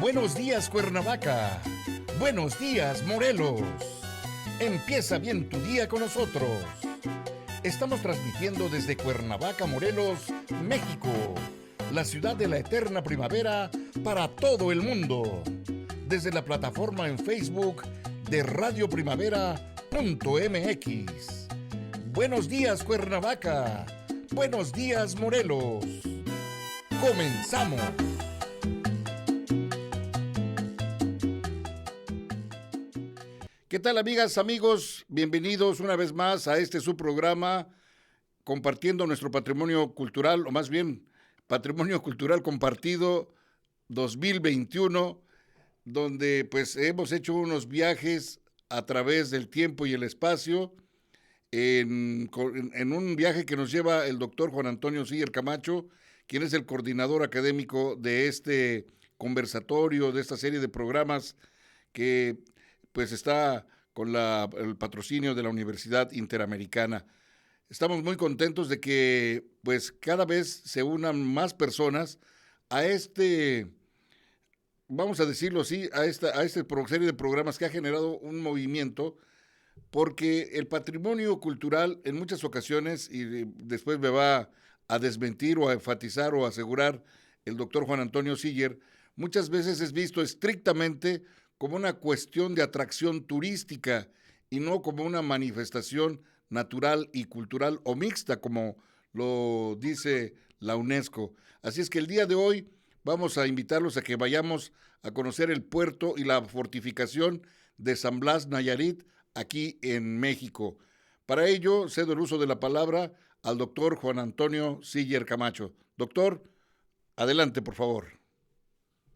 Buenos días, Cuernavaca. Buenos días, Morelos. Empieza bien tu día con nosotros. Estamos transmitiendo desde Cuernavaca, Morelos, México, la ciudad de la eterna primavera para todo el mundo. Desde la plataforma en Facebook de radioprimavera.mx. Buenos días, Cuernavaca. Buenos días, Morelos. Comenzamos. ¿Qué tal, amigas, amigos? Bienvenidos una vez más a este su programa, compartiendo nuestro patrimonio cultural, o más bien, patrimonio cultural compartido 2021, donde pues hemos hecho unos viajes a través del tiempo y el espacio, en un viaje que nos lleva el doctor Juan Antonio Siller Camacho, quien es el coordinador académico de este conversatorio, de esta serie de programas que pues está con el patrocinio de la Universidad Interamericana. Estamos muy contentos de que pues cada vez se unan más personas a vamos a decirlo así, a esta serie de programas que ha generado un movimiento, porque el patrimonio cultural en muchas ocasiones, y después me va a desmentir o a enfatizar o a asegurar el doctor Juan Antonio Siller, muchas veces es visto estrictamente como una cuestión de atracción turística y no como una manifestación natural y cultural o mixta, como lo dice la UNESCO. Así es que el día de hoy vamos a invitarlos a que vayamos a conocer el puerto y la fortificación de San Blas Nayarit, aquí en México. Para ello, cedo el uso de la palabra al doctor Juan Antonio Siller Camacho. Doctor, adelante, por favor.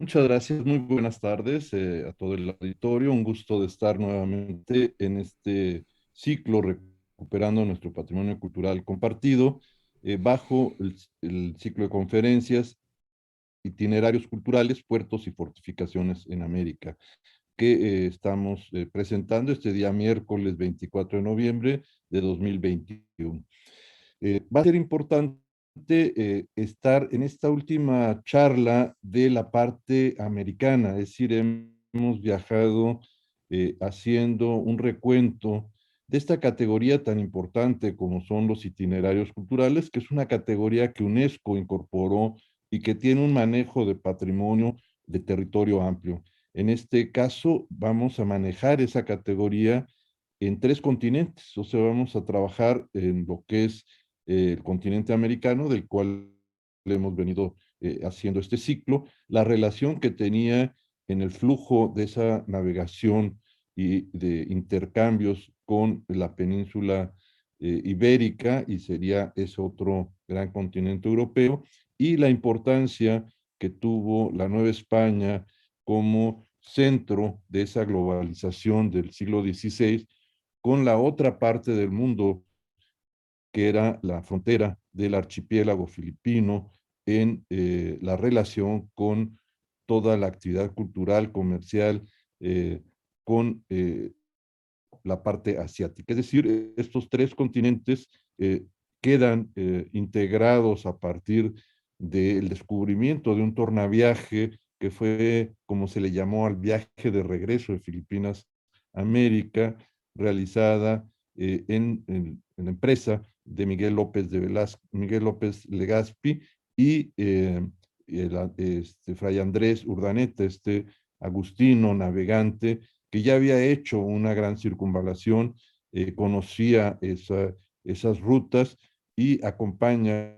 Muchas gracias, muy buenas tardes a todo el auditorio. Un gusto de estar nuevamente en este ciclo recuperando nuestro patrimonio cultural compartido bajo el ciclo de conferencias, itinerarios culturales, puertos y fortificaciones en América, que estamos presentando este día miércoles 24 de noviembre de 2021. Va a ser importante estar en esta última charla de la parte americana, es decir, hemos viajado haciendo un recuento de esta categoría tan importante como son los itinerarios culturales, que es una categoría que UNESCO incorporó y que tiene un manejo de patrimonio de territorio amplio. En este caso, vamos a manejar esa categoría en 3 continentes, o sea, vamos a trabajar en lo que es el continente americano, del cual hemos venido haciendo este ciclo, la relación que tenía en el flujo de esa navegación y de intercambios con la península ibérica, y sería ese otro gran continente europeo, y la importancia que tuvo la Nueva España como centro de esa globalización del siglo XVI con la otra parte del mundo que era la frontera del archipiélago filipino en la relación con toda la actividad cultural, comercial, con la parte asiática. Es decir, estos 3 continentes quedan integrados a partir del descubrimiento de un tornaviaje que fue, como se le llamó, al viaje de regreso de Filipinas a América, realizada en la empresa de Miguel López Legazpi y Fray Andrés Urdaneta, este agustino navegante que ya había hecho una gran circunvalación, conocía esas rutas y acompaña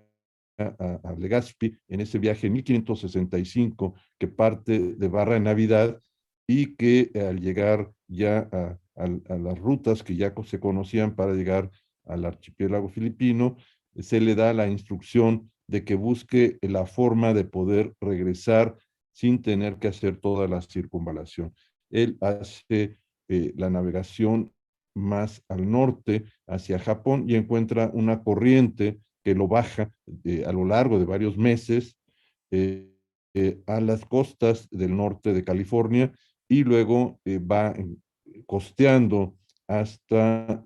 a Legazpi en ese viaje en 1565 que parte de Barra de Navidad y que al llegar ya a las rutas que ya se conocían para llegar al archipiélago filipino, se le da la instrucción de que busque la forma de poder regresar sin tener que hacer toda la circunvalación. Él hace la navegación más al norte hacia Japón y encuentra una corriente que lo baja a lo largo de varios meses a las costas del norte de California y luego va costeando hasta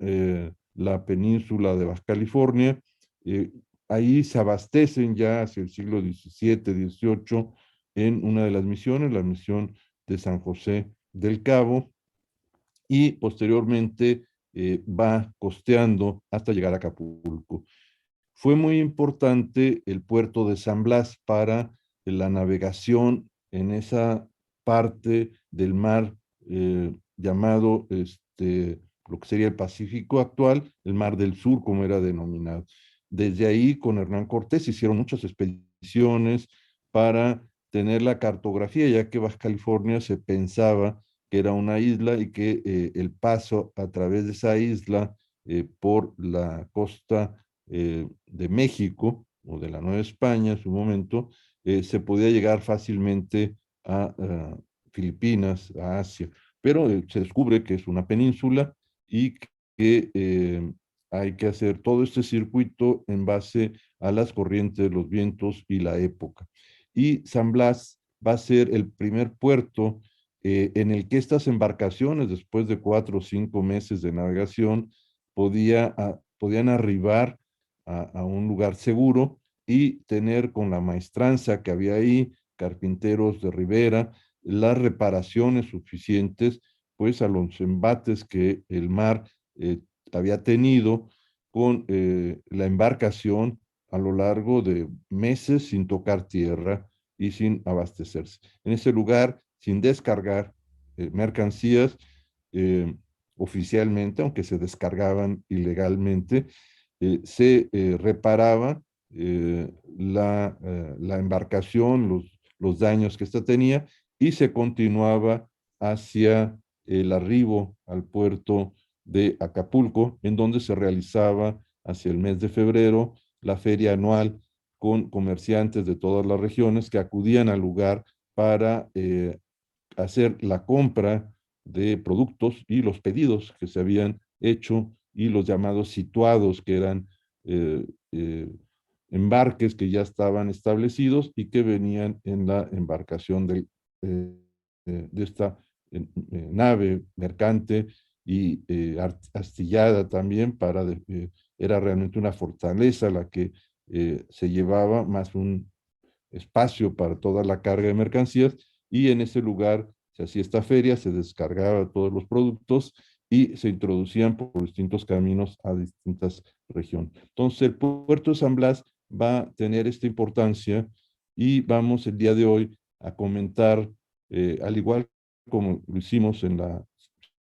la península de Baja California. Eh, Ahí se abastecen ya hacia el siglo XVII, XVIII en una de las misiones, la misión de San José del Cabo, y posteriormente va costeando hasta llegar a Acapulco. Fue muy importante el puerto de San Blas para la navegación en esa parte del mar llamado lo que sería el Pacífico actual, el Mar del Sur, como era denominado. Desde ahí, con Hernán Cortés, hicieron muchas expediciones para tener la cartografía, ya que Baja California se pensaba que era una isla y que el paso a través de esa isla por la costa de México o de la Nueva España en su momento, se podía llegar fácilmente a Filipinas, a Asia, pero se descubre que es una península y que hay que hacer todo este circuito en base a las corrientes, los vientos y la época. Y San Blas va a ser el primer puerto en el que estas embarcaciones, después de 4 o 5 meses de navegación, podían arribar a un lugar seguro y tener con la maestranza que había ahí, carpinteros de ribera, las reparaciones suficientes pues a los embates que el mar había tenido con la embarcación a lo largo de meses sin tocar tierra y sin abastecerse. En ese lugar, sin descargar mercancías oficialmente, aunque se descargaban ilegalmente, se reparaba la embarcación, los daños que ésta tenía, y se continuaba hacia el arribo al puerto de Acapulco, en donde se realizaba hacia el mes de febrero la feria anual con comerciantes de todas las regiones que acudían al lugar para hacer la compra de productos y los pedidos que se habían hecho y los llamados situados, que eran eh, eh, embarques que ya estaban establecidos y que venían en la embarcación de esta nave mercante y astillada también era realmente una fortaleza la que se llevaba, más un espacio para toda la carga de mercancías, y en ese lugar se hacía esta feria, se descargaba todos los productos y se introducían por distintos caminos a distintas regiones. Entonces el puerto de San Blas va a tener esta importancia y vamos el día de hoy a comentar, al igual como lo hicimos en la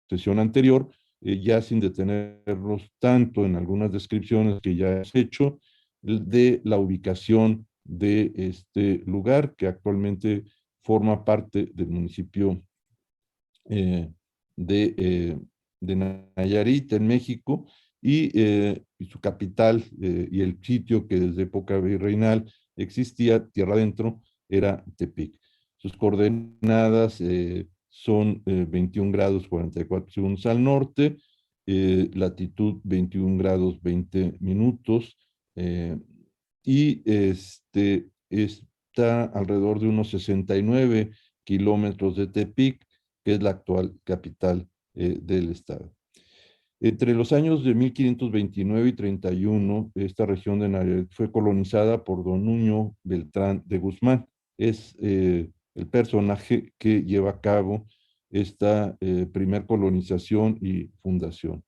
sesión anterior, ya sin detenernos tanto en algunas descripciones que ya hemos hecho de la ubicación de este lugar que actualmente forma parte del municipio eh, de, eh, de Nayarit, en México, y su capital y el sitio que desde época virreinal existía tierra adentro era Tepic. Sus coordenadas son 21 grados 44 segundos al norte, latitud 21 grados 20 minutos, y está alrededor de unos 69 kilómetros de Tepic, que es la actual capital del estado. Entre los años de 1529 y 31, esta región de Nayarit fue colonizada por don Nuño Beltrán de Guzmán. Es el personaje que lleva a cabo esta primer colonización y fundación.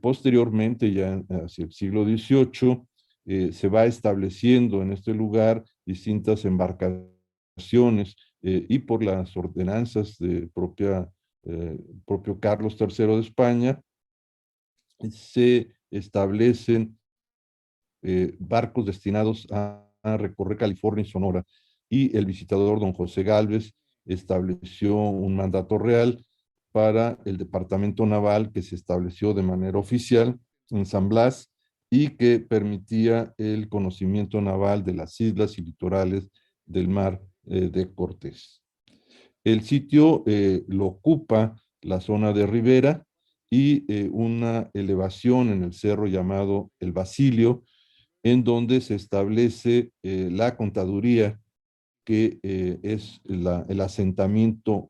Posteriormente, ya hacia el siglo XVIII, se va estableciendo en este lugar distintas embarcaciones y por las ordenanzas de propio Carlos III de España, se establecen barcos destinados a recorrer California y Sonora, y el visitador don José Gálvez estableció un mandato real para el departamento naval que se estableció de manera oficial en San Blas y que permitía el conocimiento naval de las islas y litorales del mar de Cortés. El sitio lo ocupa la zona de ribera y una elevación en el cerro llamado El Basilio, en donde se establece la contaduría, que es el asentamiento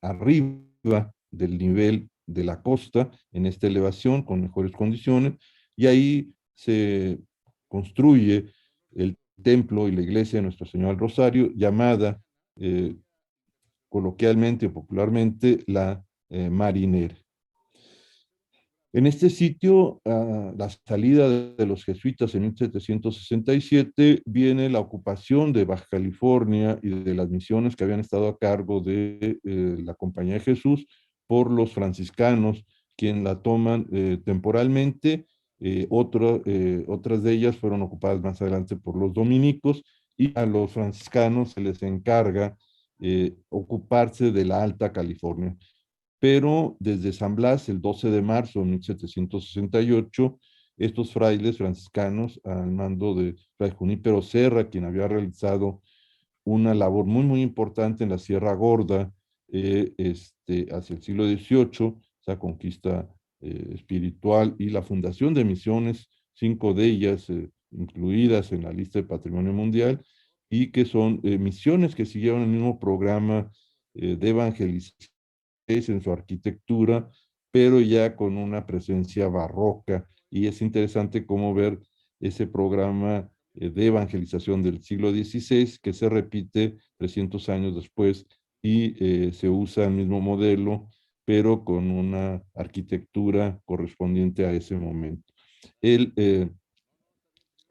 arriba del nivel de la costa, en esta elevación, con mejores condiciones, y ahí se construye el templo y la iglesia de Nuestra Señora del Rosario, llamada coloquialmente o popularmente la Marinera. En este sitio, a la salida de los jesuitas en 1767, viene la ocupación de Baja California y de las misiones que habían estado a cargo de la Compañía de Jesús por los franciscanos, quien la toman temporalmente. Otras de ellas fueron ocupadas más adelante por los dominicos, y a los franciscanos se les encarga ocuparse de la Alta California. Pero desde San Blas, el 12 de marzo de 1768, estos frailes franciscanos, al mando de Fray Junípero Serra, quien había realizado una labor muy, muy importante en la Sierra Gorda hacia el siglo XVIII, esa conquista espiritual y la fundación de misiones, 5 de ellas incluidas en la lista de Patrimonio Mundial, y que son misiones que siguieron el mismo programa de evangelización en su arquitectura, pero ya con una presencia barroca. Y es interesante cómo ver ese programa de evangelización del siglo XVI que se repite 300 años después, y se usa el mismo modelo, pero con una arquitectura correspondiente a ese momento. Él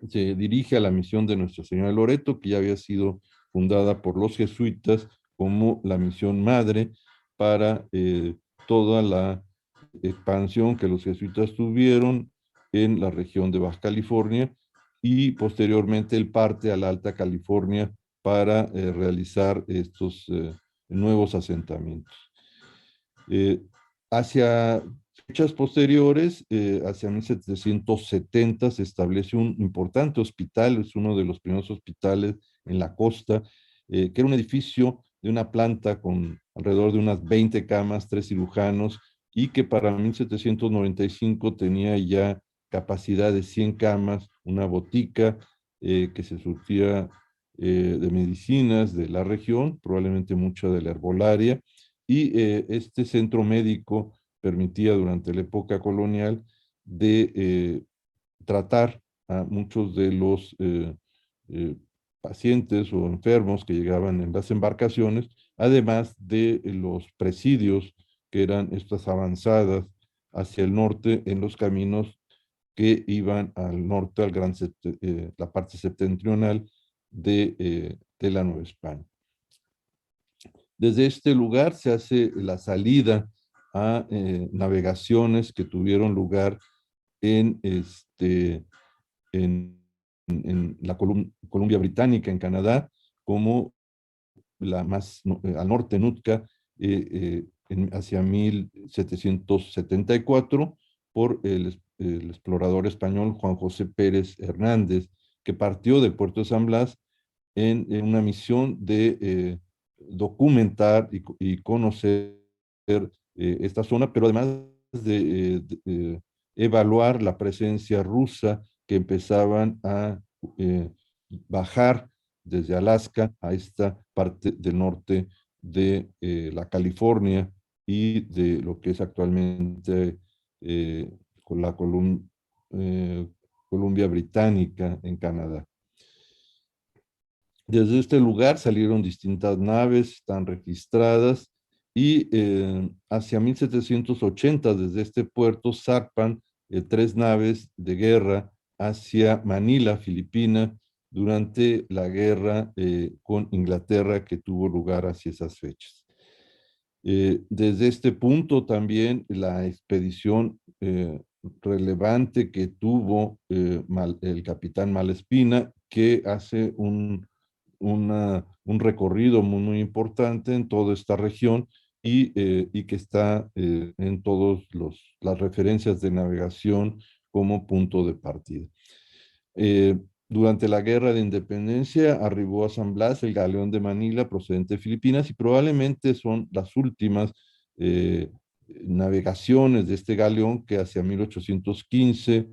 se dirige a la misión de Nuestra Señora de Loreto, que ya había sido fundada por los jesuitas como la misión madre para toda la expansión que los jesuitas tuvieron en la región de Baja California, y posteriormente él parte a la Alta California para realizar estos nuevos asentamientos. Hacia fechas posteriores, hacia 1770, se establece un importante hospital, es uno de los primeros hospitales en la costa, que era un edificio de una planta con alrededor de unas 20 camas, 3 cirujanos, y que para 1795 tenía ya capacidad de 100 camas, una botica que se surtía de medicinas de la región, probablemente mucha de la herbolaria, y este centro médico permitía durante la época colonial de tratar a muchos de los pacientes o enfermos que llegaban en las embarcaciones, además de los presidios, que eran estas avanzadas hacia el norte en los caminos que iban al norte, la parte septentrional de la Nueva España. Desde este lugar se hace la salida a navegaciones que tuvieron lugar en, en la Columbia Británica, en Canadá, como la más al norte, Nootka, hacia 1774, por el explorador español Juan José Pérez Hernández, que partió del puerto de San Blas en una misión de documentar y conocer esta zona, pero además de evaluar la presencia rusa que empezaban a bajar desde Alaska a esta parte del norte de la California y de lo que es actualmente con la Columbia Británica en Canadá. Desde este lugar salieron distintas naves, están registradas, y hacia 1780 desde este puerto zarpan 3 naves de guerra hacia Manila, Filipina, durante la guerra con Inglaterra que tuvo lugar hacia esas fechas. Desde este punto también la expedición relevante que tuvo el capitán Malespina, que hace un recorrido muy, muy importante en toda esta región, y que está en todas las referencias de navegación como punto de partida. Durante la Guerra de Independencia arribó a San Blas el galeón de Manila procedente de Filipinas, y probablemente son las últimas navegaciones de este galeón, que hacia 1815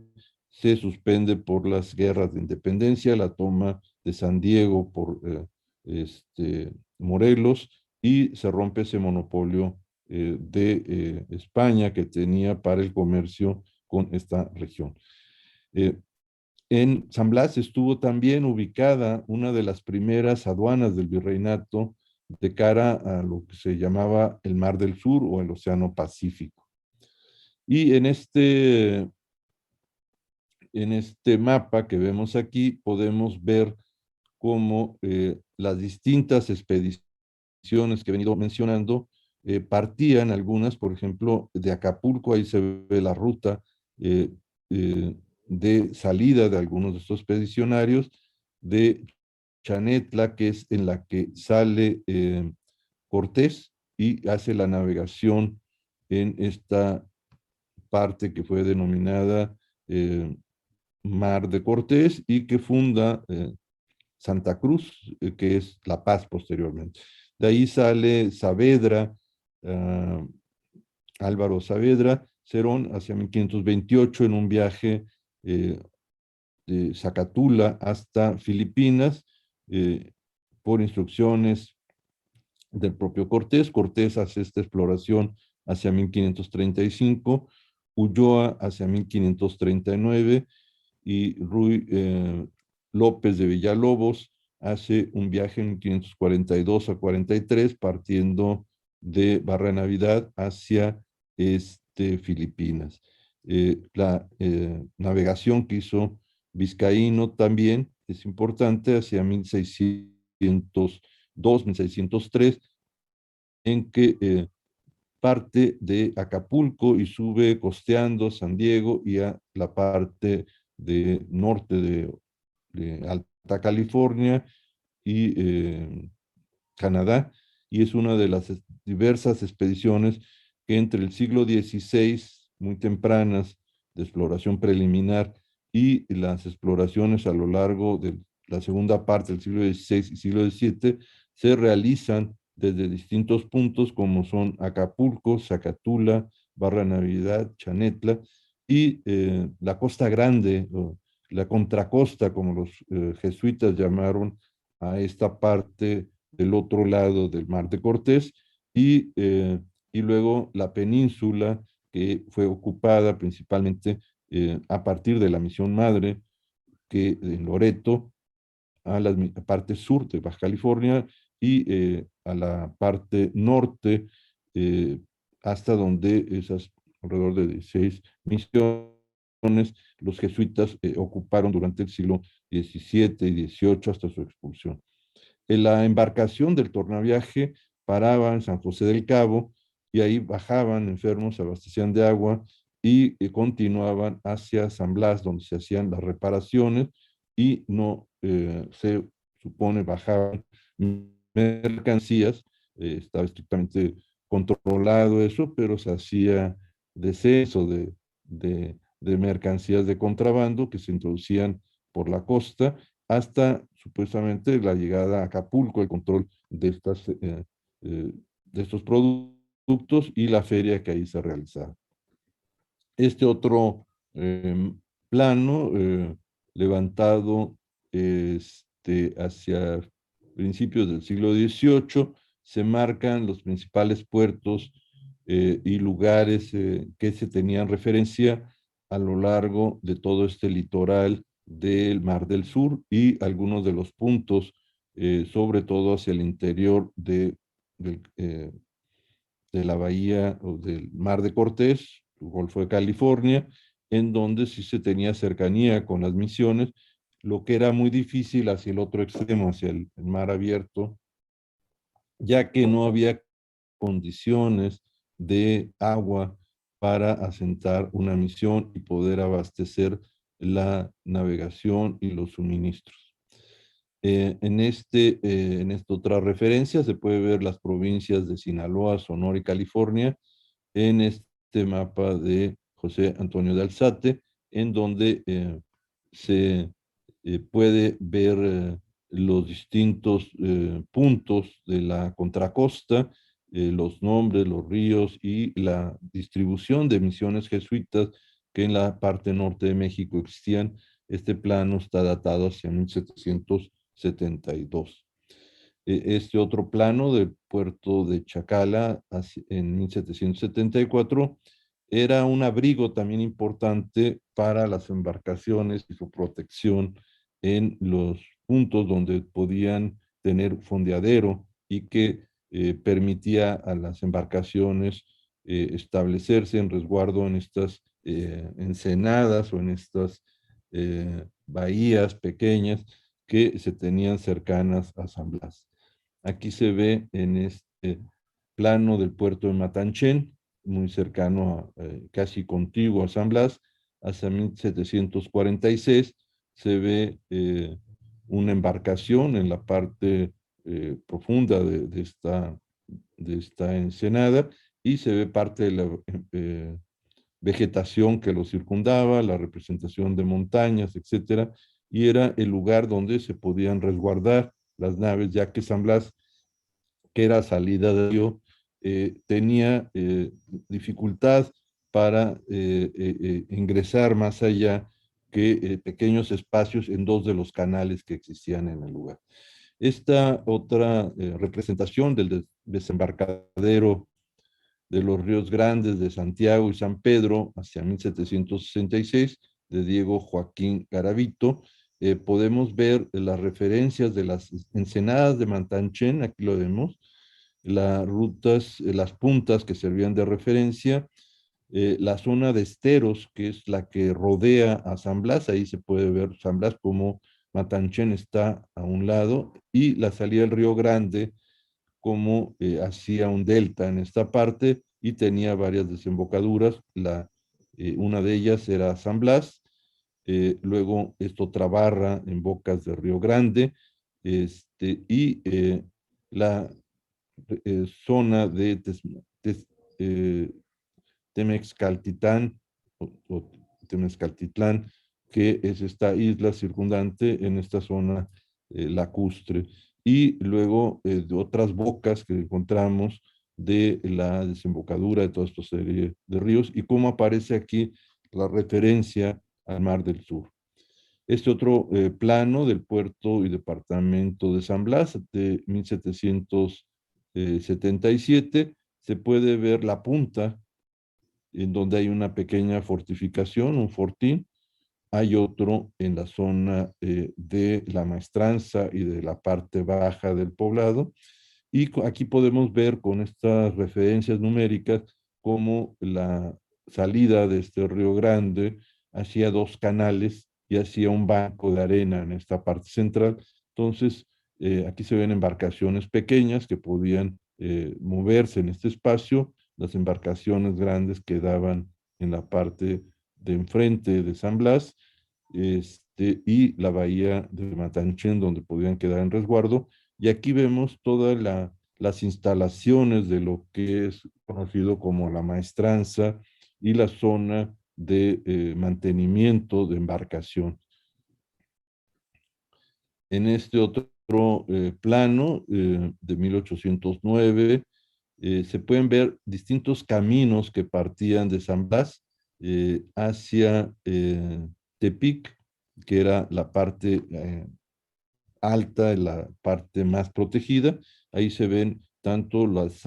se suspende por las guerras de independencia, la toma de San Diego por Morelos, y se rompe ese monopolio de España que tenía para el comercio con esta región. En San Blas estuvo también ubicada una de las primeras aduanas del virreinato de cara a lo que se llamaba el Mar del Sur o el Océano Pacífico. Y en este mapa que vemos aquí podemos ver cómo las distintas expediciones que he venido mencionando partían algunas, por ejemplo, de Acapulco, ahí se ve la ruta eh, eh, de salida de algunos de estos expedicionarios, de Chanetla, que es en la que sale Cortés y hace la navegación en esta parte que fue denominada Mar de Cortés y que funda Santa Cruz, que es La Paz posteriormente. De ahí sale Saavedra, uh, Álvaro Saavedra, Cerón, hacia 1528 en un viaje de Zacatula hasta Filipinas, por instrucciones del propio Cortés. Cortés hace esta exploración hacia 1535, Ulloa hacia 1539 y Ruy López de Villalobos hace un viaje en 1542 a 43 partiendo de Barra de Navidad hacia Filipinas. La navegación que hizo Vizcaíno también es importante hacia 1602, 1603, en que parte de Acapulco y sube costeando San Diego y a la parte de norte de Alta California y Canadá, y es una de las diversas expediciones que entre el siglo XVI, muy tempranas, de exploración preliminar, y las exploraciones a lo largo de la segunda parte del siglo XVI y siglo XVII, se realizan desde distintos puntos como son Acapulco, Zacatula, Barra Navidad, Chanetla, y la Costa Grande, la contracosta, como los jesuitas llamaron a esta parte del otro lado del Mar de Cortés, y luego la península que fue ocupada principalmente a partir de la Misión Madre, que en Loreto, a la parte sur de Baja California y a la parte norte, eh, hasta donde esas alrededor de 16 misiones los jesuitas ocuparon durante el siglo XVII y XVIII hasta su expulsión. En la embarcación del tornaviaje paraban en San José del Cabo y ahí bajaban enfermos, se abastecían de agua y continuaban hacia San Blas, donde se hacían las reparaciones y no se supone bajaban mercancías, estaba estrictamente controlado eso, pero se hacía descenso de mercancías de contrabando que se introducían por la costa hasta supuestamente la llegada a Acapulco, el control de estos productos y la feria que ahí se realizaba. Este otro plano levantado hacia principios del siglo XVIII, se marcan los principales puertos y lugares que se tenían referencia a lo largo de todo este litoral del Mar del Sur y algunos de los puntos, sobre todo hacia el interior de la bahía o del Mar de Cortés, el Golfo de California, en donde sí se tenía cercanía con las misiones, lo que era muy difícil hacia el otro extremo, hacia el mar abierto, ya que no había condiciones de agua para asentar una misión y poder abastecer la navegación y los suministros. En esta otra referencia se puede ver las provincias de Sinaloa, Sonora y California en este mapa de José Antonio de Alzate, en donde se puede ver los distintos puntos de la contracosta, los nombres, los ríos y la distribución de misiones jesuitas que en la parte norte de México existían. Este plano está datado hacia 1772. Este otro plano del puerto de Chacala en 1774 era un abrigo también importante para las embarcaciones y su protección en los puntos donde podían tener fondeadero y que permitía a las embarcaciones establecerse en resguardo en estas ensenadas o en estas bahías pequeñas que se tenían cercanas a San Blas. Aquí se ve en este plano del puerto de Matanchén, muy cercano, casi contiguo a San Blas, hacia 1746, se ve una embarcación en la parte profunda de esta ensenada y se ve parte de la vegetación que lo circundaba, la representación de montañas, etcétera, y era el lugar donde se podían resguardar las naves, ya que San Blas, que era salida de río, tenía dificultad para ingresar más allá que pequeños espacios en dos de los canales que existían en el lugar. Esta otra representación del desembarcadero de los ríos Grandes de Santiago y San Pedro hacia 1766, de Diego Joaquín Garavito, podemos ver las referencias de las ensenadas de Matanchén, aquí lo vemos, las rutas, las puntas que servían de referencia, la zona de esteros, que es la que rodea a San Blas, ahí se puede ver San Blas como Matanchén está a un lado, y la salida del Río Grande como hacía un delta en esta parte y tenía varias desembocaduras. Una de ellas era San Blas, luego esto Trabarra en Bocas de Río Grande, y la zona de eh, Temexcaltitán o Temexcaltitlán, que es esta isla circundante en esta zona lacustre. Y luego de otras bocas que encontramos de la desembocadura de toda esta serie de ríos y cómo aparece aquí la referencia al Mar del Sur. Este otro plano del puerto y departamento de San Blas de 1777 se puede ver la punta en donde hay una pequeña fortificación, un fortín. Hay otro en la zona de la maestranza y de la parte baja del poblado. Y aquí podemos ver con estas referencias numéricas cómo la salida de este Río Grande hacía dos canales y hacía un banco de arena en esta parte central. Entonces, aquí se ven embarcaciones pequeñas que podían moverse en este espacio. Las embarcaciones grandes quedaban en la parte de enfrente de San Blas, y la bahía de Matanchén, donde podían quedar en resguardo. Y aquí vemos todas las instalaciones de lo que es conocido como la maestranza y la zona de mantenimiento de embarcación. En este otro plano de 1809 se pueden ver distintos caminos que partían de San Blas hacia Tepic, que era la parte alta, la parte más protegida. Ahí se ven tanto los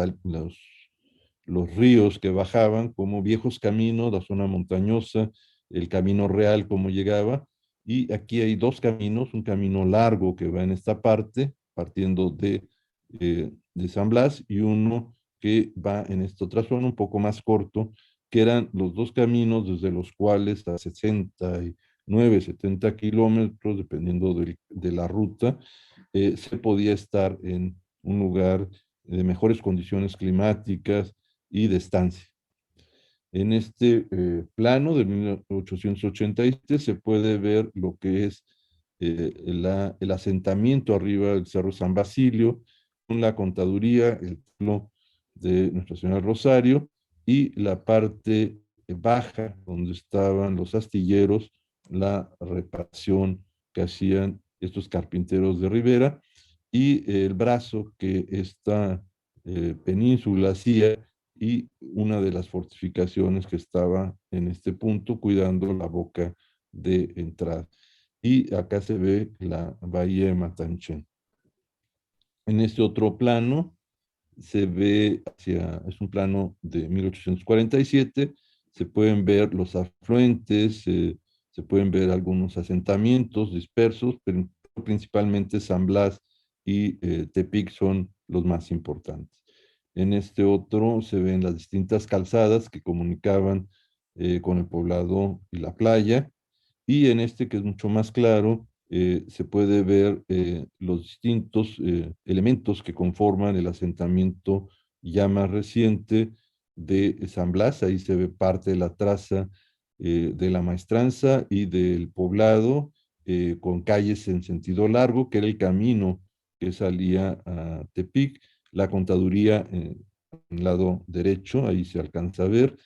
ríos que bajaban como viejos caminos, la zona montañosa, el camino real como llegaba. Y aquí hay dos caminos, un camino largo que va en esta parte, partiendo de San Blas, y uno que va en esta otra zona, un poco más corto, que eran los dos caminos desde los cuales a 69, 70 kilómetros, dependiendo de la ruta, se podía estar en un lugar de mejores condiciones climáticas y de estancia. En este plano de 1887 se puede ver lo que es el asentamiento arriba del Cerro San Basilio, con la contaduría, el templo de Nuestra Señora del Rosario y la parte baja donde estaban los astilleros, la reparación que hacían estos carpinteros de Rivera y el brazo que esta península hacía y una de las fortificaciones que estaba en este punto cuidando la boca de entrada. Y acá se ve la bahía de Matanchen. En este otro plano se ve es un plano de 1847, se pueden ver los afluentes, se pueden ver algunos asentamientos dispersos, pero principalmente San Blas y Tepic son los más importantes. En este otro se ven las distintas calzadas que comunicaban con el poblado y la playa, y en este que es mucho más claro, se puede ver los distintos elementos que conforman el asentamiento ya más reciente de San Blas. Ahí se ve parte de la traza de la maestranza y del poblado, con calles en sentido largo, que era el camino que salía a Tepic, la contaduría en el lado derecho, ahí se alcanza a ver,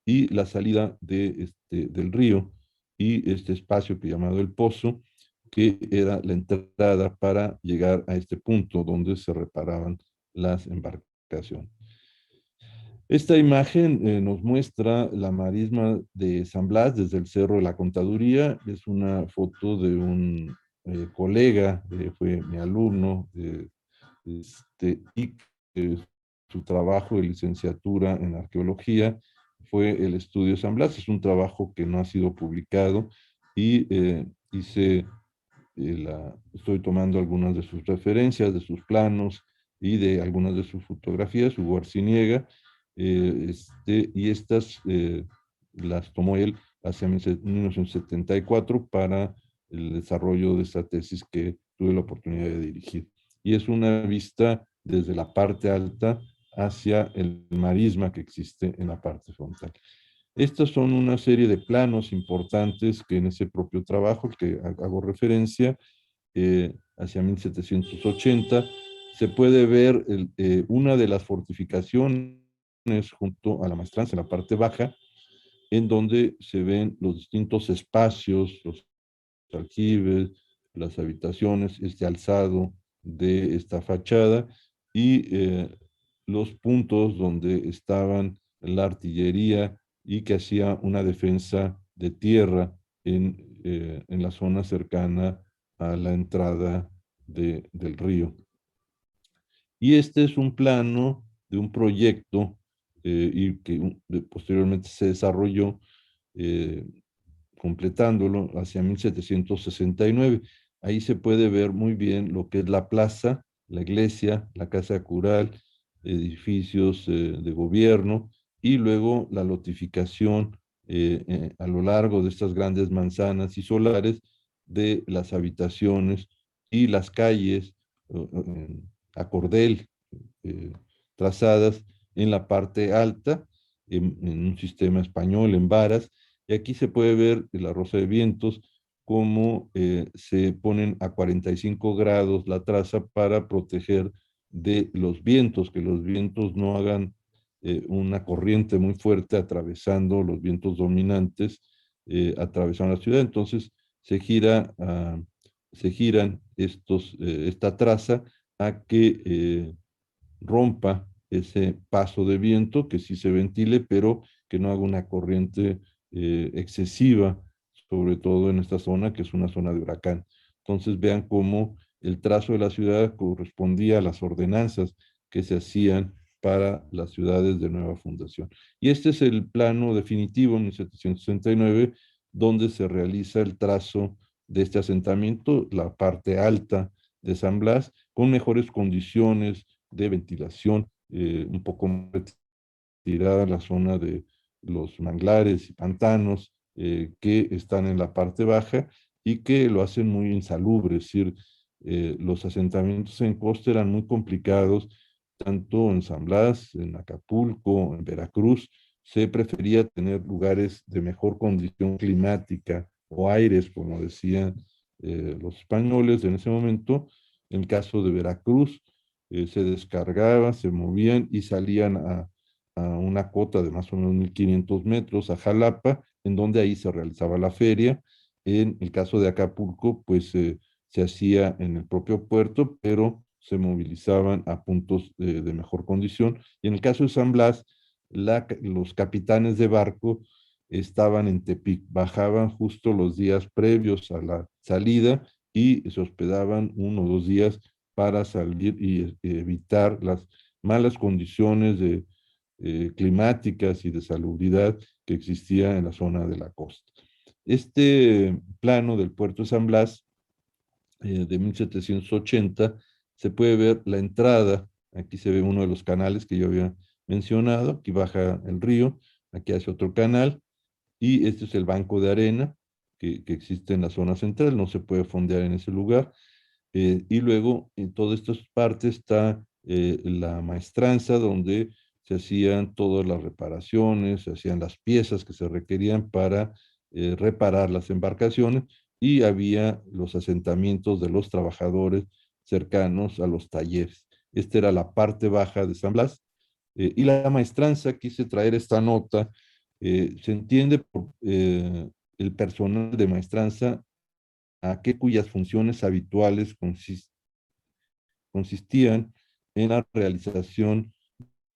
y la salida del río y este espacio que llamado el Pozo, que era la entrada para llegar a este punto donde se reparaban las embarcaciones. Esta imagen nos muestra la marisma de San Blas desde el Cerro de la Contaduría. Es una foto de un colega, fue mi alumno, y su trabajo de licenciatura en arqueología fue el estudio de San Blas. Es un trabajo que no ha sido publicado y estoy tomando algunas de sus referencias, de sus planos y de algunas de sus fotografías. Hugo Arciniega, y estas las tomó él hacia 1974 para el desarrollo de esta tesis que tuve la oportunidad de dirigir. Y es una vista desde la parte alta hacia el marisma que existe en la parte frontal. Estas son una serie de planos importantes que en ese propio trabajo, al que hago referencia, hacia 1780, se puede ver una de las fortificaciones junto a la maestranza en la parte baja, en donde se ven los distintos espacios, los aljibes, las habitaciones, este alzado de esta fachada y los puntos donde estaban la artillería y que hacía una defensa de tierra en la zona cercana a la entrada del río. Y este es un plano de un proyecto y que posteriormente se desarrolló, eh, completándolo hacia 1769. Ahí se puede ver muy bien lo que es la plaza, la iglesia, la casa cural, edificios de gobierno y luego la lotificación a lo largo de estas grandes manzanas y solares de las habitaciones y las calles a cordel, eh, trazadas en la parte alta, en un sistema español, en varas, y aquí se puede ver en la Rosa de Vientos cómo se ponen a 45 grados la traza para proteger de los vientos, que los vientos no hagan una corriente muy fuerte atravesando los vientos dominantes, atravesando la ciudad. Entonces se se giran esta traza a que rompa ese paso de viento, que sí se ventile, pero que no haga una corriente excesiva, sobre todo en esta zona, que es una zona de huracán. Entonces vean cómo el trazo de la ciudad correspondía a las ordenanzas que se hacían para las ciudades de nueva fundación. Y este es el plano definitivo en 1769, donde se realiza el trazo de este asentamiento, la parte alta de San Blas, con mejores condiciones de ventilación, un poco más retirada la zona de los manglares y pantanos que están en la parte baja y que lo hacen muy insalubre. Es decir, los asentamientos en costa eran muy complicados, tanto en San Blas, en Acapulco, en Veracruz. Se prefería tener lugares de mejor condición climática o aires, como decían los españoles en ese momento. En el caso de Veracruz, se descargaban, se movían y salían a una cota de más o menos 1500 metros a Jalapa, en donde ahí se realizaba la feria. En el caso de Acapulco, pues se hacía en el propio puerto, pero se movilizaban a puntos de mejor condición. Y en el caso de San Blas, los capitanes de barco estaban en Tepic, bajaban justo los días previos a la salida y se hospedaban 1 o 2 días para salir y evitar las malas condiciones climáticas y de salubridad que existía en la zona de la costa. Este plano del puerto de San Blas de 1780 se puede ver la entrada. Aquí se ve uno de los canales que yo había mencionado. Aquí baja el río, aquí hace otro canal, y este es el banco de arena que existe en la zona central, no se puede fondear en ese lugar. Y luego en todas estas partes está la maestranza, donde se hacían todas las reparaciones, se hacían las piezas que se requerían para reparar las embarcaciones, y había los asentamientos de los trabajadores cercanos a los talleres. Esta era la parte baja de San Blas. Y la maestranza, quise traer esta nota, se entiende por el personal de maestranza cuyas funciones habituales consistían en la realización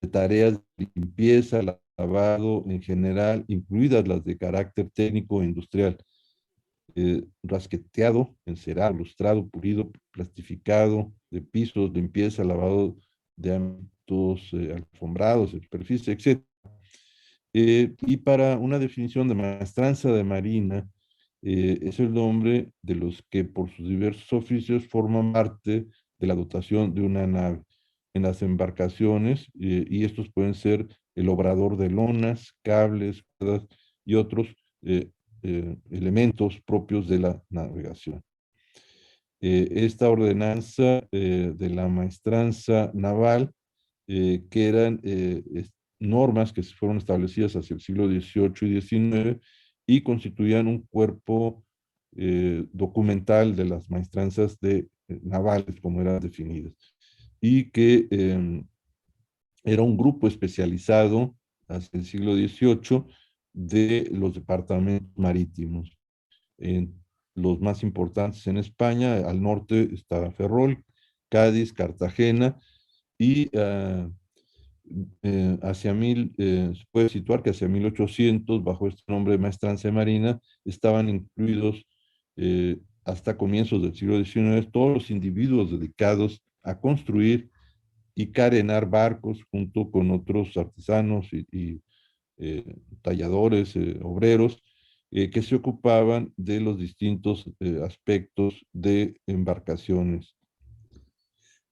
de tareas de limpieza, lavado en general, incluidas las de carácter técnico e industrial, rasqueteado, encerado, lustrado, pulido, plastificado de pisos, limpieza, lavado de ámbitos alfombrados, superficie, etc. Y para una definición de maestranza de marina, es el nombre de los que por sus diversos oficios forman parte de la dotación de una nave en las embarcaciones, y estos pueden ser el obrador de lonas, cables, cuerdas y otros eh, elementos propios de la navegación. Esta ordenanza de la maestranza naval, que eran normas que fueron establecidas hacia el siglo XVIII y XIX y constituían un cuerpo documental de las maestranzas navales, como eran definidas, y que era un grupo especializado hacia el siglo XVIII de los departamentos marítimos. En los más importantes en España, al norte está Ferrol, Cádiz, Cartagena, y se puede situar que hacia 1800, bajo este nombre de maestranza marina, estaban incluidos hasta comienzos del siglo XIX todos los individuos dedicados a construir y carenar barcos junto con otros artesanos y talladores, obreros, que se ocupaban de los distintos aspectos de embarcaciones.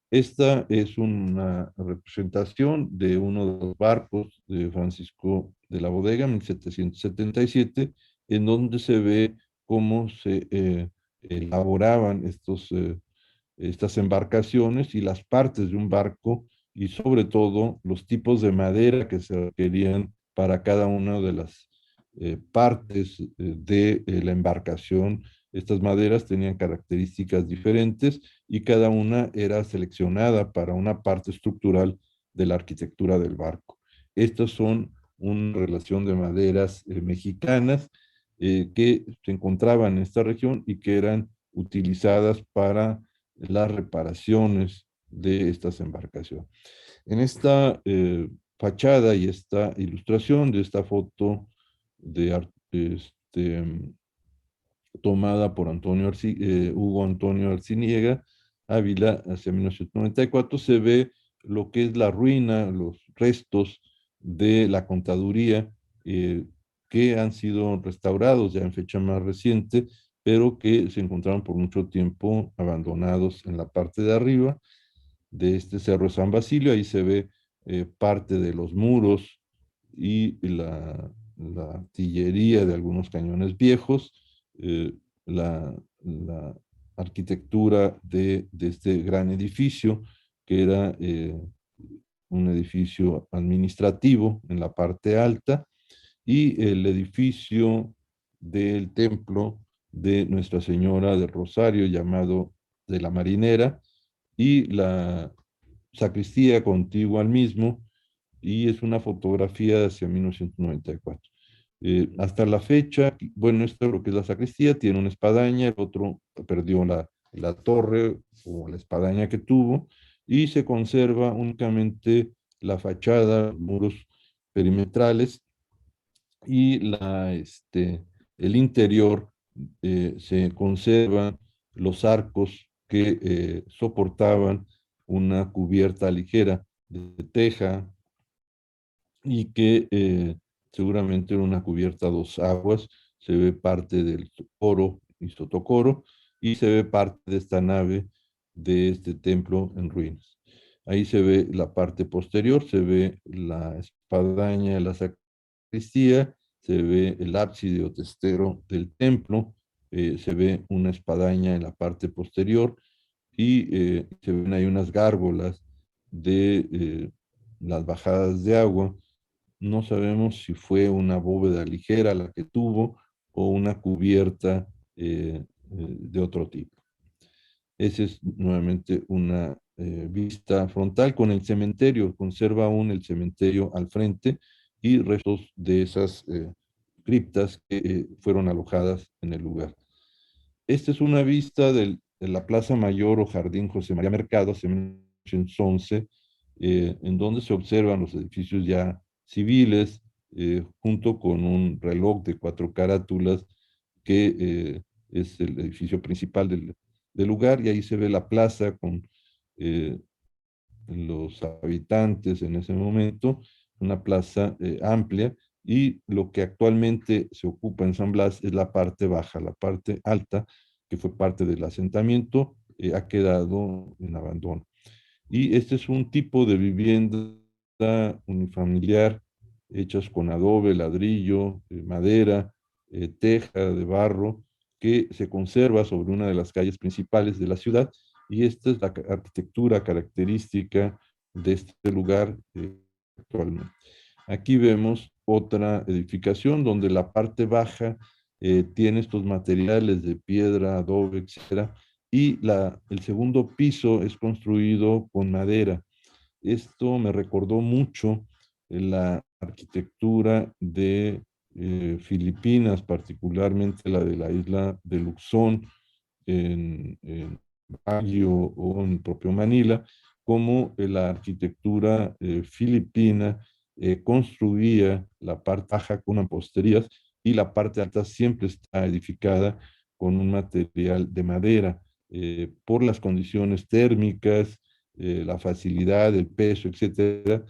Esta es una representación de uno de los barcos de Francisco de la Bodega, 1777, en donde se ve cómo se elaboraban estas embarcaciones y las partes de un barco, y sobre todo los tipos de madera que se requerían para cada una de las partes de la embarcación. Estas maderas tenían características diferentes y cada una era seleccionada para una parte estructural de la arquitectura del barco. Estas son una relación de maderas mexicanas que se encontraban en esta región y que eran utilizadas para las reparaciones de estas embarcaciones. En esta fachada y esta ilustración de esta foto tomada por Hugo Antonio Arciniega Ávila hacia 1994, se ve lo que es la ruina, los restos de la contaduría que han sido restaurados ya en fecha más reciente, pero que se encontraron por mucho tiempo abandonados en la parte de arriba de este Cerro San Basilio. Ahí se ve parte de los muros y la artillería de algunos cañones viejos, eh, la arquitectura de este gran edificio, que era un edificio administrativo en la parte alta, y el edificio del templo de Nuestra Señora del Rosario, llamado de la Marinera, y la sacristía contigua al mismo, y es una fotografía de hacia 1994. Hasta la fecha, bueno, esto es lo que es la sacristía, tiene una espadaña, el otro perdió la torre o la espadaña que tuvo, y se conserva únicamente la fachada, los muros perimetrales, y el interior. Se conservan los arcos que soportaban una cubierta ligera de teja y que seguramente era una cubierta a dos aguas. Se ve parte del coro y sotocoro y se ve parte de esta nave de este templo en ruinas. Ahí se ve la parte posterior, se ve la espadaña de la sacristía, se ve el ábside o testero del templo, se ve una espadaña en la parte posterior y se ven ahí unas gárgolas de las bajadas de agua. No sabemos si fue una bóveda ligera la que tuvo o una cubierta de otro tipo. Esa es nuevamente una vista frontal con el cementerio. Conserva aún el cementerio al frente y restos de esas criptas que fueron alojadas en el lugar. Esta es una vista de la Plaza Mayor o Jardín José María Mercado, hacia 1911, en donde se observan los edificios ya civiles, junto con un reloj de cuatro carátulas que es el edificio principal del lugar, y ahí se ve la plaza con eh, los habitantes en ese momento, una plaza amplia, y lo que actualmente se ocupa en San Blas es la parte baja. La parte alta, que fue parte del asentamiento, ha quedado en abandono. Y este es un tipo de vivienda unifamiliar, hechas con adobe, ladrillo, madera, teja de barro, que se conserva sobre una de las calles principales de la ciudad, y esta es la arquitectura característica de este lugar actualmente. Aquí vemos otra edificación donde la parte baja tiene estos materiales de piedra, adobe, etcétera, y el segundo piso es construido con madera. Esto me recordó mucho la arquitectura de Filipinas, particularmente la de la isla de Luzón, en Baguio o en propio Manila, como la arquitectura filipina construía la parte baja con mamposterías y la parte alta siempre está edificada con un material de madera, por las condiciones térmicas, la facilidad, el peso, etcétera.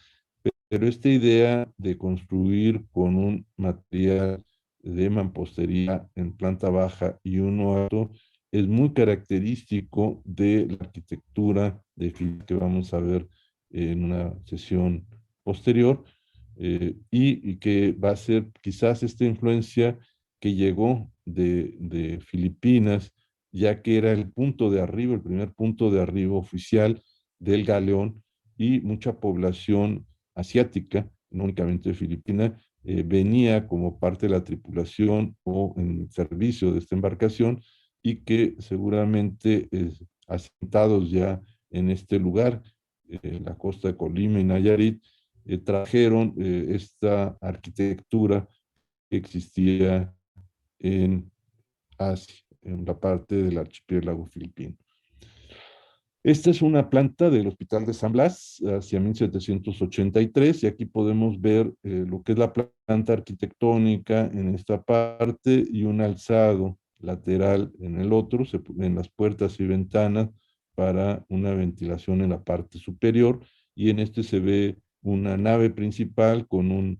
Pero esta idea de construir con un material de mampostería en planta baja y uno alto es muy característico de la arquitectura de que vamos a ver en una sesión posterior, y que va a ser quizás esta influencia que llegó de Filipinas, ya que era el punto de arribo, el primer punto de arribo oficial del galeón, y mucha población asiática, no únicamente filipina, venía como parte de la tripulación o en servicio de esta embarcación, y que seguramente asentados ya en este lugar, la costa de Colima y Nayarit, trajeron esta arquitectura que existía en Asia, en la parte del archipiélago filipino. Esta es una planta del Hospital de San Blas hacia 1783, y aquí podemos ver lo que es la planta arquitectónica en esta parte y un alzado lateral en el otro. Se ponen las puertas y ventanas para una ventilación en la parte superior, y en este se ve una nave principal con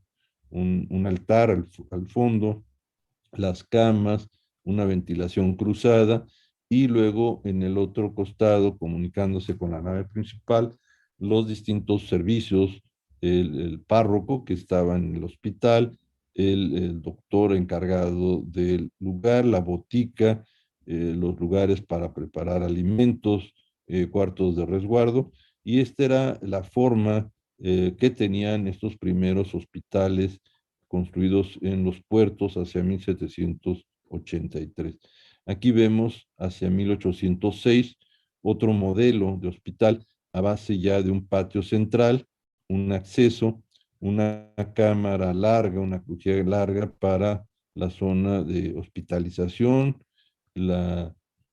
un altar al fondo, las camas, una ventilación cruzada, y luego en el otro costado, comunicándose con la nave principal, los distintos servicios, el párroco que estaba en el hospital, el doctor encargado del lugar, la botica, los lugares para preparar alimentos, cuartos de resguardo, y esta era la forma que tenían estos primeros hospitales construidos en los puertos hacia 1783. Aquí vemos hacia 1806 otro modelo de hospital a base ya de un patio central, un acceso, una cámara larga, una crujía larga para la zona de hospitalización,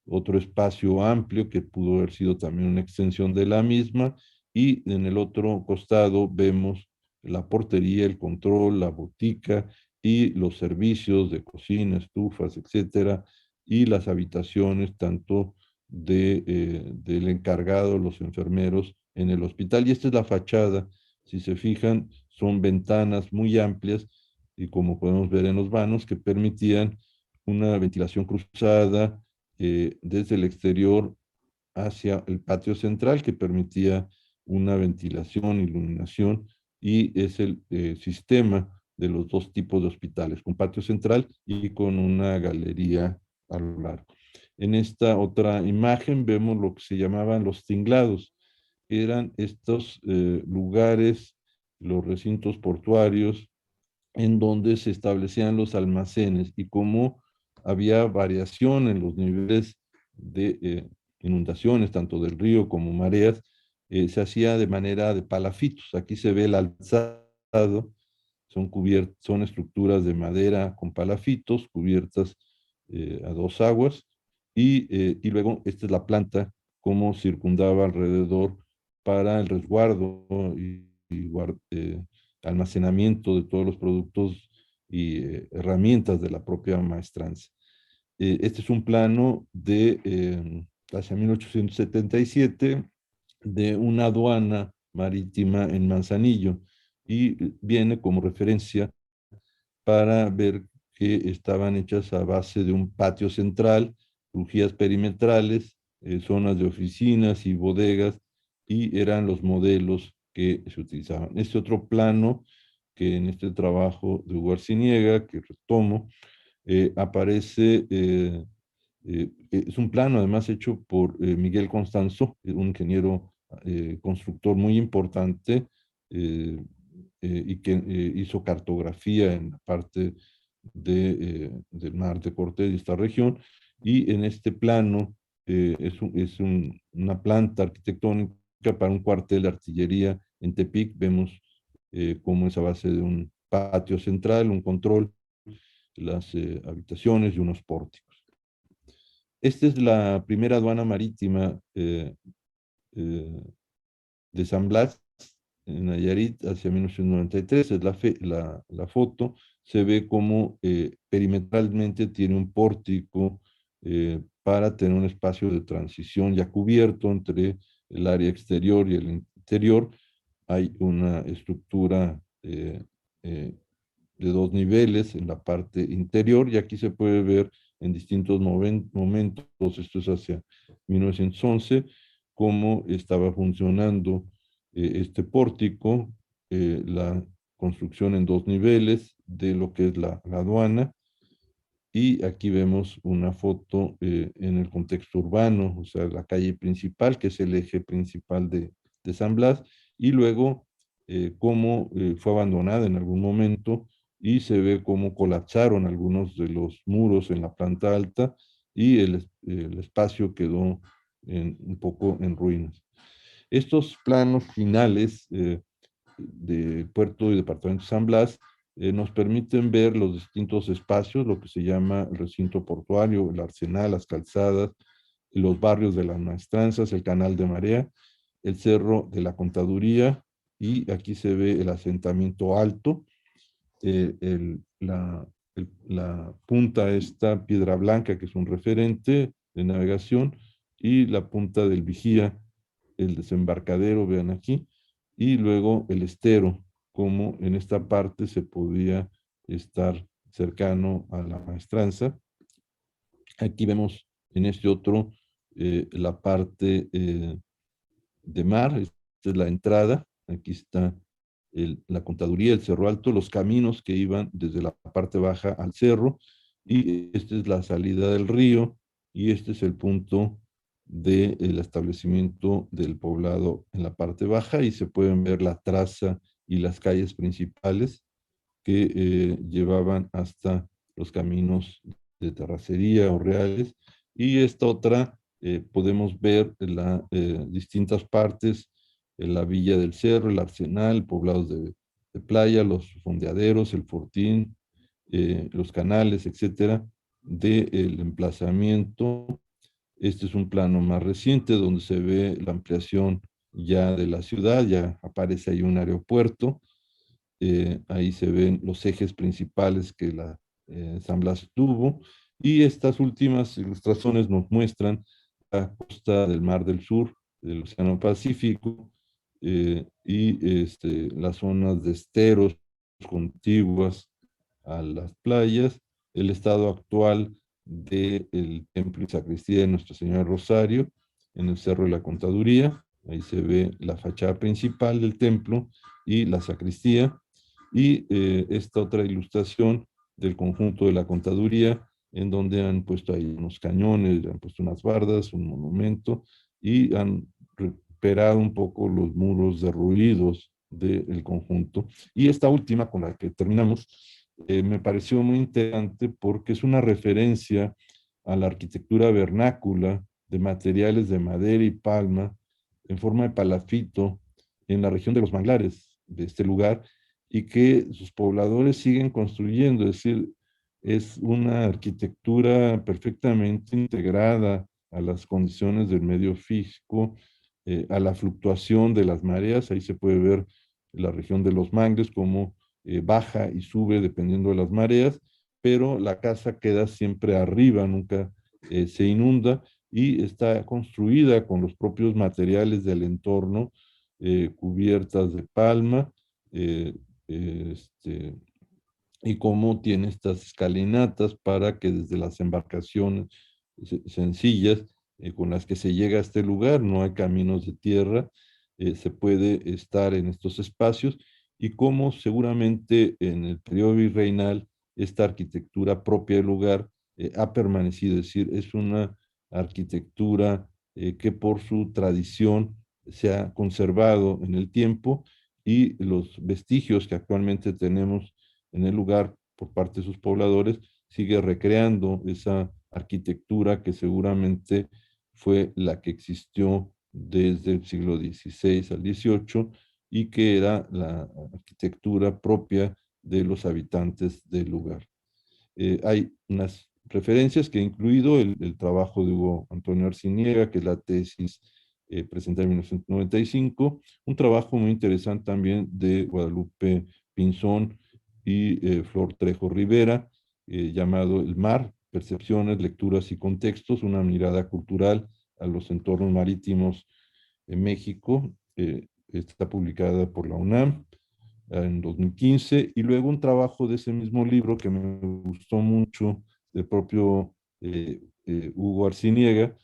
otro espacio amplio que pudo haber sido también una extensión de la misma, y en el otro costado vemos la portería, el control, la botica y los servicios de cocina, estufas, etcétera, y las habitaciones tanto del encargado, los enfermeros en el hospital. Y esta es la fachada Si se fijan, son ventanas muy amplias y como podemos ver en los vanos, que permitían una ventilación cruzada desde el exterior hacia el patio central, que permitía una ventilación, iluminación, y es el sistema de los dos tipos de hospitales, con patio central y con una galería a lo largo. En esta otra imagen vemos lo que se llamaban los tinglados. Eran estos lugares, los recintos portuarios, en donde se establecían los almacenes y cómo había variación en los niveles de inundaciones, tanto del río como mareas, se hacía de manera de palafitos. Aquí se ve el alzado, son estructuras de madera con palafitos cubiertas a dos aguas y luego esta es la planta como circundaba alrededor para el resguardo y almacenamiento de todos los productos y herramientas de la propia maestranza. Este es un plano de hacia 1877 de una aduana marítima en Manzanillo y viene como referencia para ver que estaban hechas a base de un patio central, crujías perimetrales, zonas de oficinas y bodegas, y eran los modelos que se utilizaban. Este otro plano, que en este trabajo de Hugo Arciniega, que retomo, aparece, es un plano además hecho por Miguel Constanzo, un ingeniero constructor muy importante, eh, y que hizo cartografía en la parte del Mar de Cortés y esta región, y en este plano una planta arquitectónica para un cuartel de artillería en Tepic. Vemos cómo es a base de un patio central, un control, las habitaciones y unos pórticos. Esta es la primera aduana marítima eh, de San Blas, en Nayarit, hacia 1993. Es la foto. Se ve como perimetralmente tiene un pórtico para tener un espacio de transición ya cubierto entre el área exterior y el interior. Hay una estructura eh, de dos niveles en la parte interior y aquí se puede ver en distintos momentos, esto es hacia 1911, cómo estaba funcionando este pórtico, la construcción en dos niveles de lo que es la aduana. Y aquí vemos una foto en el contexto urbano, o sea, la calle principal, que es el eje principal de San Blas, y luego cómo fue abandonada en algún momento y se ve cómo colapsaron algunos de los muros en la planta alta y el espacio quedó un poco en ruinas. Estos planos finales de Puerto y Departamento de San Blas nos permiten ver los distintos espacios, lo que se llama el recinto portuario, el arsenal, las calzadas, los barrios de las maestranzas, el canal de marea, el cerro de la contaduría, y aquí se ve el asentamiento alto, la punta esta, Piedra Blanca, que es un referente de navegación, y la punta del Vigía, el desembarcadero, vean aquí, y luego el estero, como en esta parte se podía estar cercano a la maestranza. Aquí vemos en este otro la parte de mar, esta es la entrada, aquí está la contaduría, el Cerro Alto, los caminos que iban desde la parte baja al cerro, y esta es la salida del río, y este es el punto del establecimiento del poblado en la parte baja, y se pueden ver la traza y las calles principales que llevaban hasta los caminos de terracería o reales, y esta otra podemos ver las distintas partes, la Villa del Cerro, el Arsenal, poblados de playa, los fondeaderos, el Fortín, los canales, etcétera, del emplazamiento. Este es un plano más reciente donde se ve la ampliación ya de la ciudad, ya aparece ahí un aeropuerto. Ahí se ven los ejes principales que la San Blas tuvo, y estas últimas ilustraciones nos muestran la costa del Mar del Sur, del Océano Pacífico, las zonas de esteros contiguas a las playas, el estado actual del templo y sacristía de Nuestra Señora del Rosario en el Cerro de la Contaduría. Ahí se ve la fachada principal del templo y la sacristía. Y esta otra ilustración del conjunto de la Contaduría, en donde han puesto ahí unos cañones, han puesto unas bardas, un monumento, y han recuperado un poco los muros derruidos del conjunto. Y esta última, con la que terminamos, me pareció muy interesante porque es una referencia a la arquitectura vernácula de materiales de madera y palma en forma de palafito en la región de los manglares de este lugar, y que sus pobladores siguen construyendo. Es decir, es una arquitectura perfectamente integrada a las condiciones del medio físico, a la fluctuación de las mareas. Ahí se puede ver la región de los mangles como baja y sube dependiendo de las mareas, pero la casa queda siempre arriba, nunca se inunda, y está construida con los propios materiales del entorno, cubiertas de palma, eh, este, y cómo tiene estas escalinatas para que desde las embarcaciones sencillas con las que se llega a este lugar, no hay caminos de tierra, se puede estar en estos espacios, y cómo seguramente en el periodo virreinal esta arquitectura propia del lugar ha permanecido. Es decir, es una arquitectura que por su tradición se ha conservado en el tiempo, y los vestigios que actualmente tenemos en el lugar por parte de sus pobladores sigue recreando esa arquitectura que seguramente fue la que existió desde el siglo XVI al XVIII, y que era la arquitectura propia de los habitantes del lugar. Hay unas referencias que he incluido el trabajo de Hugo Antonio Arciniega, que es la tesis presentada en 1995, un trabajo muy interesante también de Guadalupe Pinzón y Flor Trejo Rivera, llamado El mar, percepciones, lecturas y contextos, una mirada cultural a los entornos marítimos en México. Está publicada por la UNAM en 2015, y luego un trabajo de ese mismo libro que me gustó mucho, del propio Hugo Arciniega,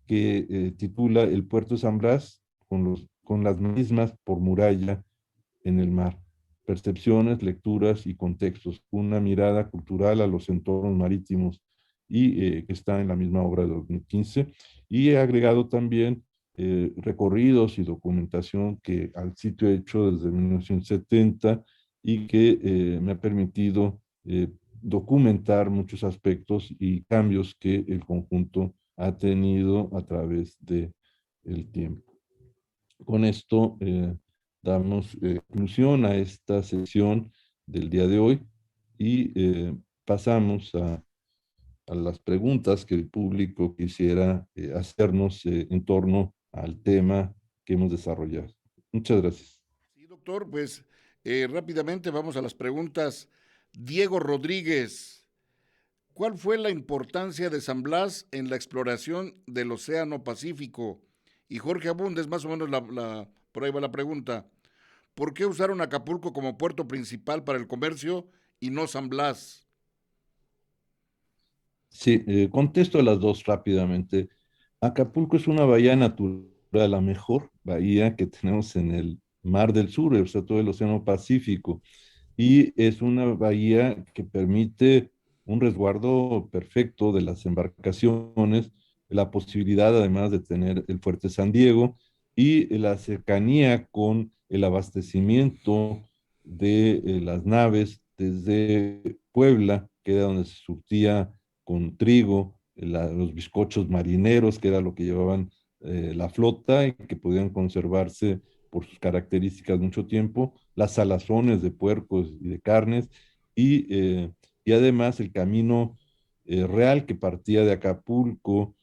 que titula El puerto de San Blas con las mismas por muralla en el mar. Percepciones, lecturas y contextos. Una mirada cultural a los entornos marítimos, y que está en la misma obra de 2015. Y he agregado también recorridos y documentación que al sitio he hecho desde 1970, y que me ha permitido documentar muchos aspectos y cambios que el conjunto ha tenido a través del tiempo. Con esto damos conclusión a esta sesión del día de hoy, y pasamos a las preguntas que el público quisiera hacernos en torno al tema que hemos desarrollado. Muchas gracias. Sí, doctor, pues rápidamente vamos a las preguntas. Diego Rodríguez, ¿cuál fue la importancia de San Blas en la exploración del Océano Pacífico? Y Jorge Abundes, más o menos por ahí va la pregunta. ¿Por qué usaron Acapulco como puerto principal para el comercio y no San Blas? Sí, contesto a las dos rápidamente. Acapulco es una bahía natural, la mejor bahía que tenemos en el Mar del Sur, o sea, todo el Océano Pacífico, y es una bahía que permite un resguardo perfecto de las embarcaciones, la posibilidad además de tener el Fuerte San Diego, y la cercanía con el abastecimiento de las naves desde Puebla, que era donde se surtía con trigo, los bizcochos marineros, que era lo que llevaban la flota y que podían conservarse por sus características mucho tiempo, las salazones de puercos y de carnes, y, eh, y además el camino real que partía de Acapulco,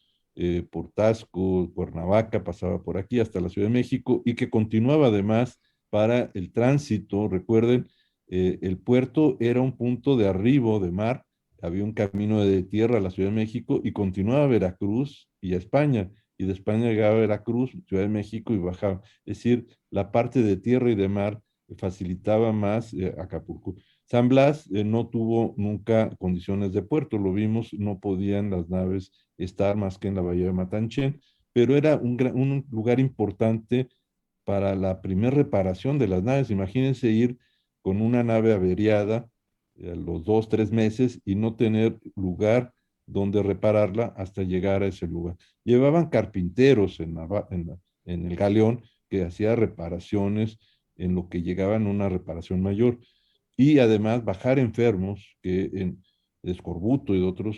por Tasco, Cuernavaca, pasaba por aquí hasta la Ciudad de México, y que continuaba además para el tránsito. Recuerden, el puerto era un punto de arribo de mar, había un camino de tierra a la Ciudad de México y continuaba a Veracruz y a España. y de España llegaba a Veracruz, Ciudad de México y bajaba. Es decir, la parte de tierra y de mar facilitaba más Acapulco. San Blas no tuvo nunca condiciones de puerto, lo vimos, no podían las naves estar más que en la bahía de Matanchen, pero era un lugar importante para la primera reparación de las naves. Imagínense ir con una nave averiada a los 2, 3 meses y no tener lugar donde repararla hasta llegar a ese lugar. Llevaban carpinteros en el galeón que hacía reparaciones en lo que llegaban a una reparación mayor. Y además bajar enfermos que en escorbuto y de otras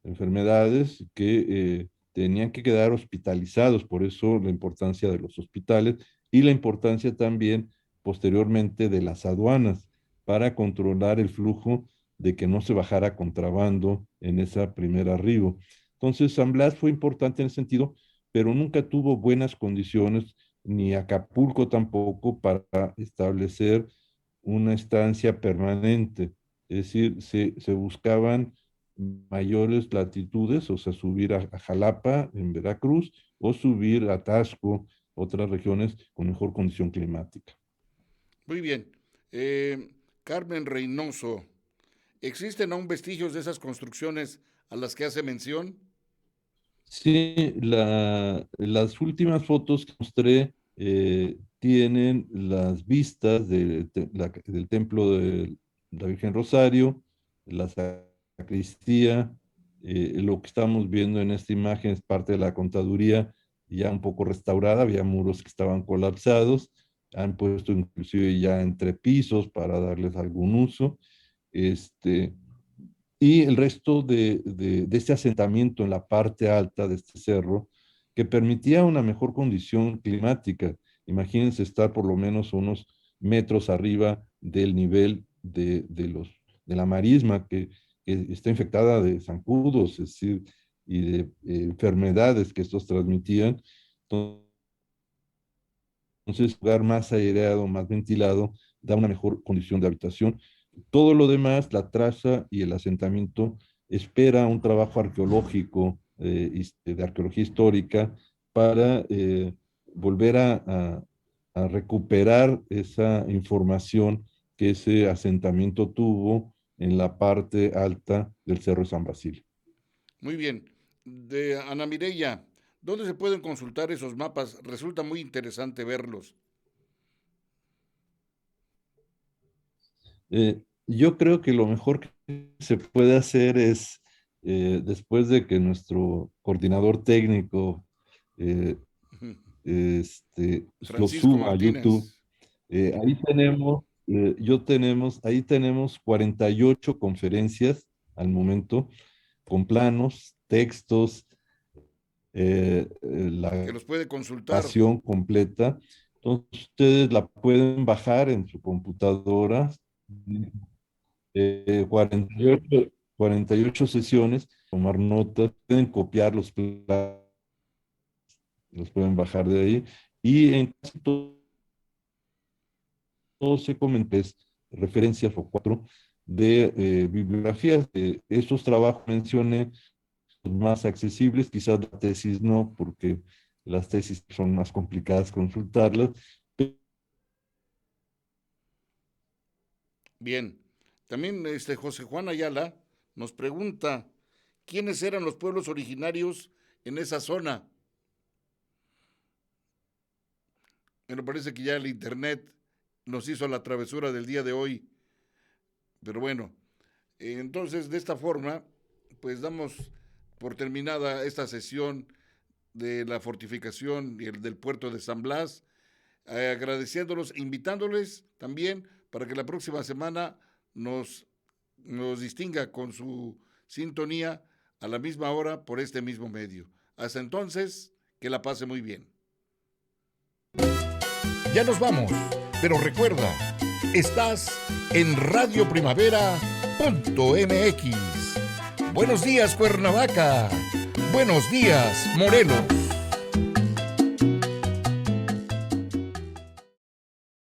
enfermedades que tenían que quedar hospitalizados, por eso la importancia de los hospitales y la importancia también posteriormente de las aduanas para controlar el flujo de que no se bajara contrabando en esa primera arribo. Entonces, San Blas fue importante en ese sentido, pero nunca tuvo buenas condiciones, ni Acapulco tampoco, para establecer una estancia permanente. Es decir, se buscaban mayores latitudes, o sea, subir a Jalapa, en Veracruz, o subir a Taxco, otras regiones con mejor condición climática. Muy bien. Carmen Reynoso, ¿existen aún vestigios de esas construcciones a las que hace mención? Sí, las últimas fotos que mostré tienen las vistas del templo de la Virgen Rosario, la sacristía, lo que estamos viendo en esta imagen es parte de la contaduría ya un poco restaurada, había muros que estaban colapsados, han puesto inclusive ya entrepisos para darles algún uso. Este, y el resto de este asentamiento en la parte alta de este cerro, que permitía una mejor condición climática. Imagínense estar por lo menos unos metros arriba del nivel de la marisma que está infectada de zancudos, es decir, y de enfermedades que estos transmitían. Entonces, lugar más aireado, más ventilado, da una mejor condición de habitación. Todo lo demás, la traza y el asentamiento, espera un trabajo arqueológico, de arqueología histórica, para volver a recuperar esa información que ese asentamiento tuvo en la parte alta del Cerro de San Basilio. Muy bien. De Ana Mireya, ¿dónde se pueden consultar esos mapas? Resulta muy interesante verlos. Yo creo que lo mejor que se puede hacer es, después de que nuestro coordinador técnico lo Francisco suba a YouTube, Martínez. ahí tenemos 48 conferencias al momento, con planos, textos, Que la los puede consultar. grabación completa. Entonces, ustedes la pueden bajar en su computadora. 48 sesiones, tomar notas, pueden copiar los planos, los pueden bajar de ahí. Y en casi todo se comenté referencias o cuatro de bibliografías. Estos trabajos mencioné los más accesibles, quizás la tesis no, porque las tesis son más complicadas consultarlas. Bien. También José Juan Ayala nos pregunta, ¿quiénes eran los pueblos originarios en esa zona? Me parece que ya el internet nos hizo la travesura del día de hoy. Pero bueno, entonces de esta forma, pues damos por terminada esta sesión de la fortificación y el del puerto de San Blas, agradeciéndolos, invitándoles también para que la próxima semana nos distinga con su sintonía a la misma hora por este mismo medio. Hasta entonces, que la pase muy bien. Ya nos vamos, pero recuerda, estás en radioprimavera.mx. Buenos días, Cuernavaca. Buenos días, Morelos.